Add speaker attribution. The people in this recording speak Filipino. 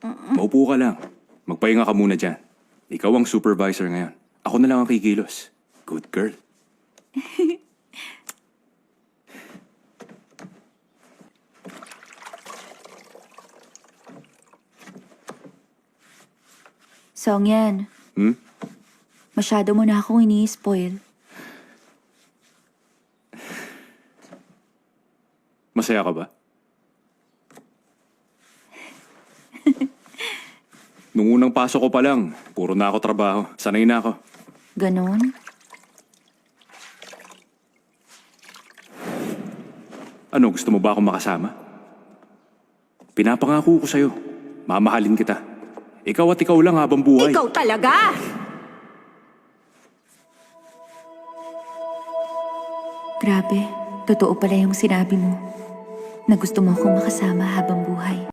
Speaker 1: Maupo ka lang. Magpahinga ka muna dyan. Ikaw ang supervisor ngayon. Ako na lang ang kikilos. Good girl.
Speaker 2: Songyan, masyado mo na akong ini-spoil.
Speaker 1: Masaya ka ba? Nung unang pasok ko pa lang, puro na ako trabaho. Sanay na ako.
Speaker 2: Ganon?
Speaker 1: Ano, gusto mo ba akong makasama? Pinapangako ko sa'yo. Mamahalin kita. Ikaw at ikaw lang habang buhay.
Speaker 3: Ikaw talaga!
Speaker 2: Grabe, totoo pala yung sinabi mo na gusto mo akong makasama habang buhay.